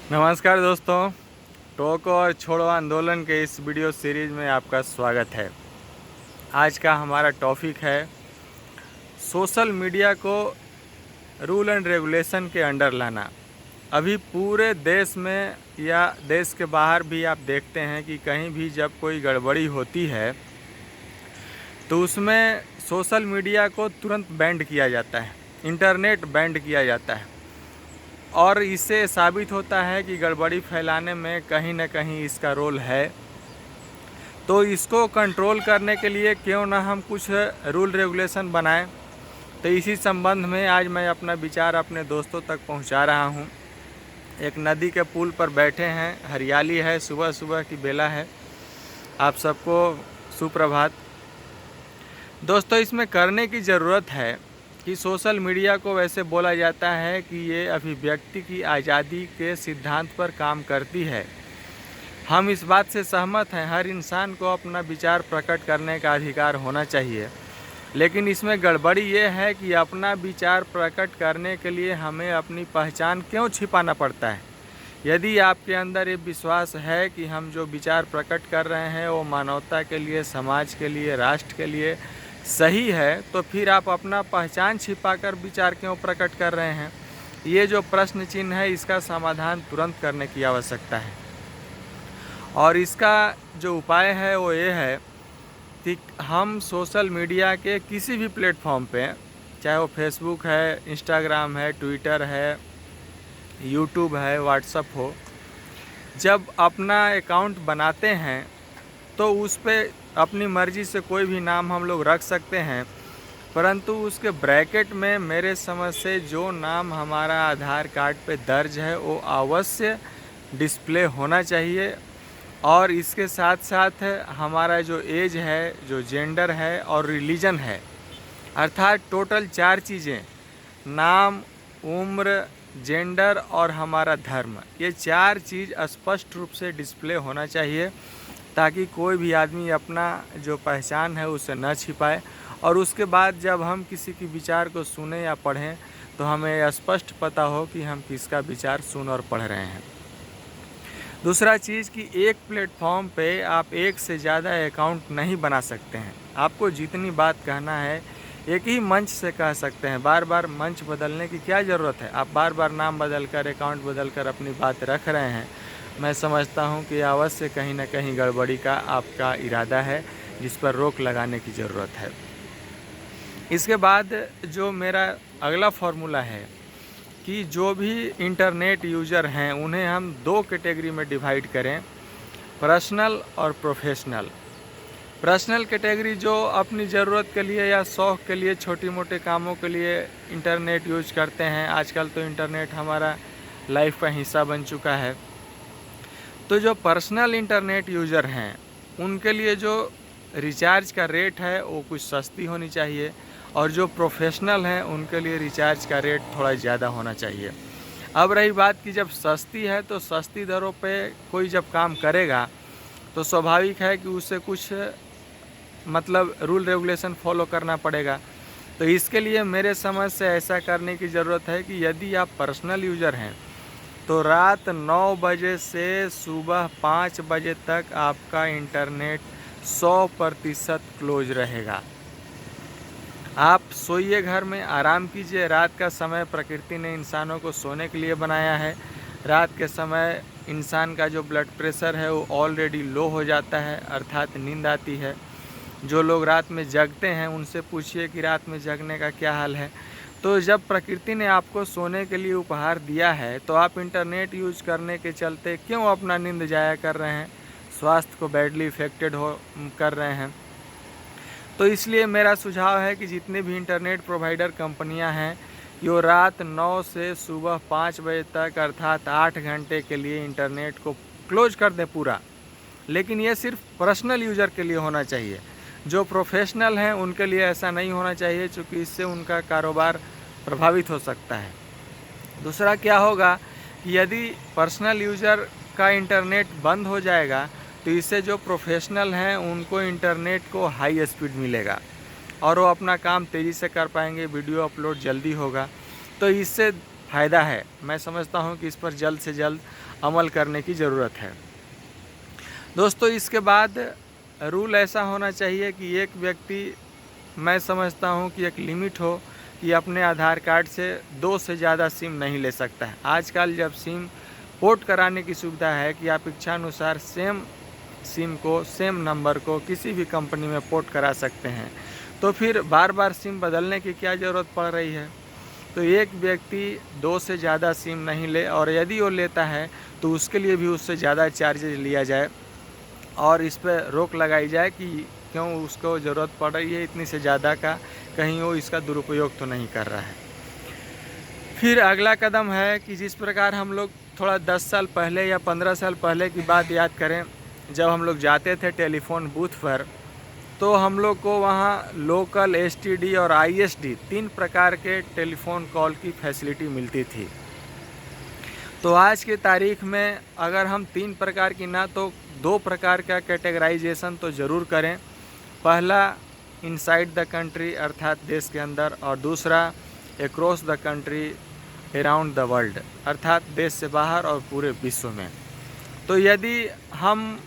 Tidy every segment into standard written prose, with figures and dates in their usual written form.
नमस्कार दोस्तों, टोको और छोड़ो आंदोलन के इस वीडियो सीरीज़ में आपका स्वागत है। आज का हमारा टॉपिक है सोशल मीडिया को रूल एंड रेगुलेशन के अंडर लाना। अभी पूरे देश में या देश के बाहर भी आप देखते हैं कि कहीं भी जब कोई गड़बड़ी होती है तो उसमें सोशल मीडिया को तुरंत बैंड किया जाता है, इंटरनेट बैंड किया जाता है और इससे साबित होता है कि गड़बड़ी फैलाने में कहीं ना कहीं इसका रोल है। तो इसको कंट्रोल करने के लिए क्यों ना हम कुछ रूल रेगुलेशन बनाएं। तो इसी संबंध में आज मैं अपना विचार अपने दोस्तों तक पहुंचा रहा हूं। एक नदी के पुल पर बैठे हैं, हरियाली है, सुबह सुबह की बेला है। आप सबको सुप्रभात। दोस्तों, इसमें करने की ज़रूरत है कि सोशल मीडिया को वैसे बोला जाता है कि ये अभिव्यक्ति की आज़ादी के सिद्धांत पर काम करती है। हम इस बात से सहमत हैं, हर इंसान को अपना विचार प्रकट करने का अधिकार होना चाहिए। लेकिन इसमें गड़बड़ी ये है कि अपना विचार प्रकट करने के लिए हमें अपनी पहचान क्यों छिपाना पड़ता है। यदि आपके अंदर ये विश्वास है कि हम जो विचार प्रकट कर रहे हैं वो मानवता के लिए, समाज के लिए, राष्ट्र के लिए सही है, तो फिर आप अपना पहचान छिपाकर विचार क्यों प्रकट कर रहे हैं। ये जो प्रश्न चिन्ह है, इसका समाधान तुरंत करने की आवश्यकता है। और इसका जो उपाय है वो ये है कि हम सोशल मीडिया के किसी भी प्लेटफॉर्म पे, चाहे वो फेसबुक है, इंस्टाग्राम है, ट्विटर है, यूट्यूब है, व्हाट्सअप हो, जब अपना अकाउंट बनाते हैं तो उस पर अपनी मर्ज़ी से कोई भी नाम हम लोग रख सकते हैं, परंतु उसके ब्रैकेट में मेरे समझ से जो नाम हमारा आधार कार्ड पे दर्ज है वो अवश्य डिस्प्ले होना चाहिए। और इसके साथ साथ हमारा जो एज है, जो जेंडर है और रिलीजन है, अर्थात टोटल 4 चीज़ें, नाम, उम्र, जेंडर और हमारा धर्म, ये 4 चीज़ स्पष्ट रूप से डिस्प्ले होना चाहिए ताकि कोई भी आदमी अपना जो पहचान है उसे न छिपाए। और उसके बाद जब हम किसी की विचार को सुने या पढ़ें तो हमें स्पष्ट पता हो कि हम किसका विचार सुन और पढ़ रहे हैं। दूसरा चीज़ कि एक प्लेटफॉर्म पे आप एक से ज़्यादा अकाउंट नहीं बना सकते हैं। आपको जितनी बात कहना है एक ही मंच से कह सकते हैं। बार बार मंच बदलने की क्या ज़रूरत है। आप बार बार नाम बदल कर, अकाउंट बदल कर अपनी बात रख रहे हैं। मैं समझता हूं कि अवश्य कहीं ना कहीं गड़बड़ी का आपका इरादा है, जिस पर रोक लगाने की ज़रूरत है। इसके बाद जो मेरा अगला फॉर्मूला है कि जो भी इंटरनेट यूज़र हैं उन्हें हम 2 कैटेगरी में डिवाइड करें, पर्सनल और प्रोफेशनल। पर्सनल कैटेगरी जो अपनी ज़रूरत के लिए या शौक़ के लिए, छोटी मोटे कामों के लिए इंटरनेट यूज करते हैं। आजकल तो इंटरनेट हमारा लाइफ का हिस्सा बन चुका है। तो जो पर्सनल इंटरनेट यूज़र हैं उनके लिए जो रिचार्ज का रेट है वो कुछ सस्ती होनी चाहिए, और जो प्रोफेशनल हैं उनके लिए रिचार्ज का रेट थोड़ा ज़्यादा होना चाहिए। अब रही बात कि जब सस्ती है तो सस्ती दरों पे कोई जब काम करेगा तो स्वाभाविक है कि उसे कुछ मतलब रूल रेगुलेशन फॉलो करना पड़ेगा। तो इसके लिए मेरे समझ से ऐसा करने की ज़रूरत है कि यदि आप पर्सनल यूज़र हैं तो रात 9 बजे से सुबह 5 बजे तक आपका इंटरनेट 100% क्लोज रहेगा। आप सोइए, घर में आराम कीजिए। रात का समय प्रकृति ने इंसानों को सोने के लिए बनाया है। रात के समय इंसान का जो ब्लड प्रेशर है वो ऑलरेडी लो हो जाता है, अर्थात नींद आती है। जो लोग रात में जगते हैं उनसे पूछिए कि रात में जगने का क्या हाल है। तो जब प्रकृति ने आपको सोने के लिए उपहार दिया है तो आप इंटरनेट यूज करने के चलते क्यों अपना नींद जाया कर रहे हैं, स्वास्थ्य को बैडली इफेक्टेड कर रहे हैं। तो इसलिए मेरा सुझाव है कि जितने भी इंटरनेट प्रोवाइडर कंपनियां हैं यो रात 9 से सुबह 5 बजे तक, अर्थात 8 घंटे के लिए इंटरनेट को क्लोज कर दें पूरा। लेकिन ये सिर्फ पर्सनल यूज़र के लिए होना चाहिए। जो प्रोफेशनल हैं उनके लिए ऐसा नहीं होना चाहिए, क्योंकि इससे उनका कारोबार प्रभावित हो सकता है। दूसरा क्या होगा कि यदि पर्सनल यूज़र का इंटरनेट बंद हो जाएगा तो इससे जो प्रोफेशनल हैं उनको इंटरनेट को हाई स्पीड मिलेगा और वो अपना काम तेज़ी से कर पाएंगे, वीडियो अपलोड जल्दी होगा। तो इससे फ़ायदा है। मैं समझता हूँ कि इस पर जल्द से जल्द अमल करने की ज़रूरत है। दोस्तों, इसके बाद रूल ऐसा होना चाहिए कि एक व्यक्ति, मैं समझता हूँ कि एक लिमिट हो कि अपने आधार कार्ड से 2 से ज़्यादा सिम नहीं ले सकता है। आजकल जब सिम पोर्ट कराने की सुविधा है कि आप इच्छानुसार सेम सिम को, सेम नंबर को किसी भी कंपनी में पोर्ट करा सकते हैं, तो फिर बार बार सिम बदलने की क्या ज़रूरत पड़ रही है। तो एक व्यक्ति 2 से ज़्यादा सिम नहीं ले, और यदि वो लेता है तो उसके लिए भी उससे ज़्यादा चार्जेज लिया जाए और इस पर रोक लगाई जाए कि क्यों उसको ज़रूरत पड़ रही है इतनी से ज़्यादा का, कहीं वो इसका दुरुपयोग तो नहीं कर रहा है। फिर अगला कदम है कि जिस प्रकार हम लोग थोड़ा 10 साल पहले या 15 साल पहले की बात याद करें, जब हम लोग जाते थे टेलीफोन बूथ पर, तो हम लोग को वहाँ लोकल, एसटीडी और आईएसडी 3 प्रकार के टेलीफोन कॉल की फैसिलिटी मिलती थी। तो आज की तारीख में अगर हम 3 प्रकार की ना तो 2 प्रकार का कैटेगराइजेशन तो ज़रूर करें। पहला इनसाइड द कंट्री अर्थात देश के अंदर, और दूसरा across the country around the world अर्थात देश से बाहर और पूरे विश्व में। तो यदि हम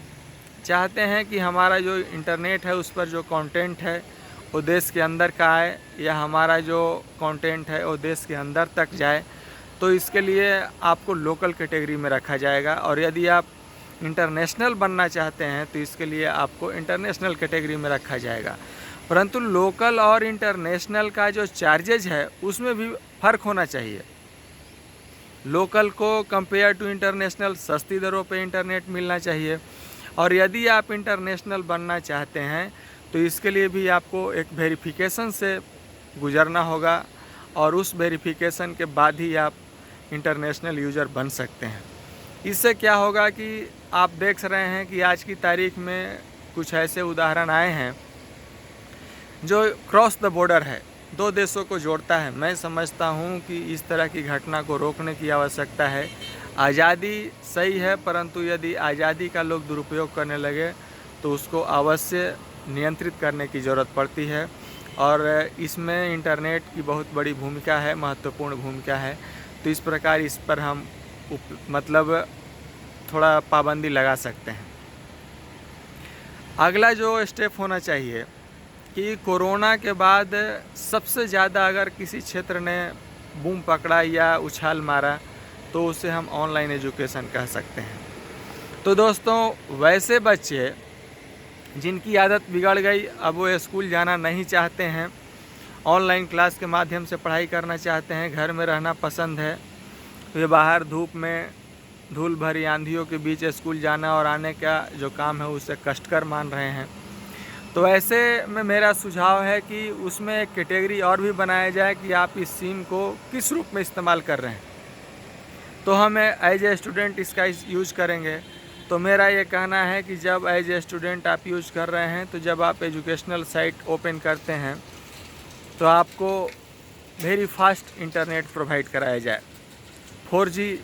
चाहते हैं कि हमारा जो इंटरनेट है उस पर जो कंटेंट है वो देश के अंदर का आए, या हमारा जो कंटेंट है वो देश के अंदर तक जाए, तो इसके लिए आपको लोकल कैटेगरी में रखा जाएगा। और यदि आप इंटरनेशनल बनना चाहते हैं तो इसके लिए आपको इंटरनेशनल कैटेगरी में रखा जाएगा। परंतु लोकल और इंटरनेशनल का जो चार्जेज है उसमें भी फ़र्क होना चाहिए। लोकल को कंपेयर टू इंटरनेशनल सस्ती दरों पे इंटरनेट मिलना चाहिए, और यदि आप इंटरनेशनल बनना चाहते हैं तो इसके लिए भी आपको एक वेरिफिकेशन से गुजरना होगा, और उस वेरिफिकेशन के बाद ही आप इंटरनेशनल यूज़र बन सकते हैं। इससे क्या होगा कि आप देख रहे हैं कि आज की तारीख में कुछ ऐसे उदाहरण आए हैं जो क्रॉस द बॉर्डर है, 2 देशों को जोड़ता है। मैं समझता हूँ कि इस तरह की घटना को रोकने की आवश्यकता है। आज़ादी सही है, परंतु यदि आज़ादी का लोग दुरुपयोग करने लगे तो उसको अवश्य नियंत्रित करने की ज़रूरत पड़ती है, और इसमें इंटरनेट की बहुत बड़ी भूमिका है, महत्वपूर्ण भूमिका है। तो इस प्रकार इस पर हम मतलब थोड़ा पाबंदी लगा सकते हैं। अगला जो स्टेप होना चाहिए कि कोरोना के बाद सबसे ज़्यादा अगर किसी क्षेत्र ने बूम पकड़ा या उछाल मारा तो उसे हम ऑनलाइन एजुकेशन कह सकते हैं। तो दोस्तों, वैसे बच्चे जिनकी आदत बिगड़ गई, अब वो स्कूल जाना नहीं चाहते हैं, ऑनलाइन क्लास के माध्यम से पढ़ाई करना चाहते हैं, घर में रहना पसंद है, तो ये बाहर धूप में धूल भरी आंधियों के बीच स्कूल जाना और आने का जो काम है उसे कष्टकर मान रहे हैं। तो ऐसे में मेरा सुझाव है कि उसमें एक कैटेगरी और भी बनाया जाए कि आप इस सिम को किस रूप में इस्तेमाल कर रहे हैं। तो हम एज ए स्टूडेंट इसका यूज़ करेंगे। तो मेरा ये कहना है कि जब एज ए स्टूडेंट आप यूज़ कर रहे हैं, तो जब आप एजुकेशनल साइट ओपन करते हैं तो आपको वेरी फास्ट इंटरनेट प्रोवाइड कराया जाए, 4G,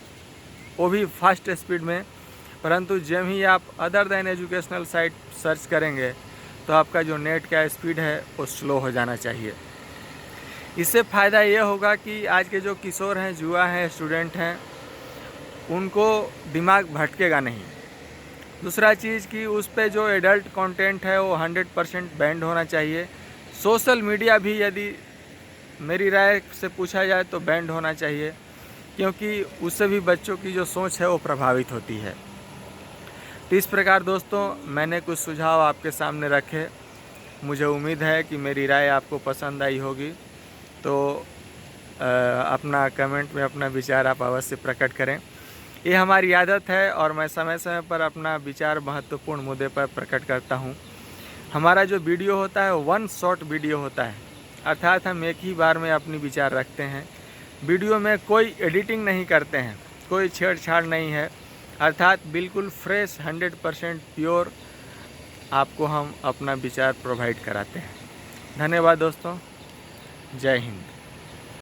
वो भी फास्ट स्पीड में। परंतु जब ही आप other than educational site search करेंगे तो आपका जो नेट का स्पीड है वो स्लो हो जाना चाहिए। इससे फ़ायदा ये होगा कि आज के जो किशोर हैं, युवा हैं, स्टूडेंट हैं, उनको दिमाग भटकेगा नहीं। दूसरा चीज़ कि उस पे जो एडल्ट कंटेंट है वो 100% बैंड होना चाहिए। सोशल मीडिया भी यदि मेरी राय से पूछा जाए तो बैंड होना चाहिए, क्योंकि उससे भी बच्चों की जो सोच है वो प्रभावित होती है। तो इस प्रकार दोस्तों, मैंने कुछ सुझाव आपके सामने रखे। मुझे उम्मीद है कि मेरी राय आपको पसंद आई होगी। तो अपना कमेंट में अपना विचार आप अवश्य प्रकट करें। ये हमारी आदत है और मैं समय समय पर अपना विचार महत्वपूर्ण मुद्दे पर प्रकट करता हूँ। हमारा जो वीडियो होता है वो 1 शॉट वीडियो होता है, अर्थात हम एक ही बार में अपनी विचार रखते हैं। वीडियो में कोई एडिटिंग नहीं करते हैं, कोई छेड़छाड़ नहीं है, अर्थात बिल्कुल फ्रेश 100% प्योर आपको हम अपना विचार प्रोवाइड कराते हैं। धन्यवाद दोस्तों, जय हिंद।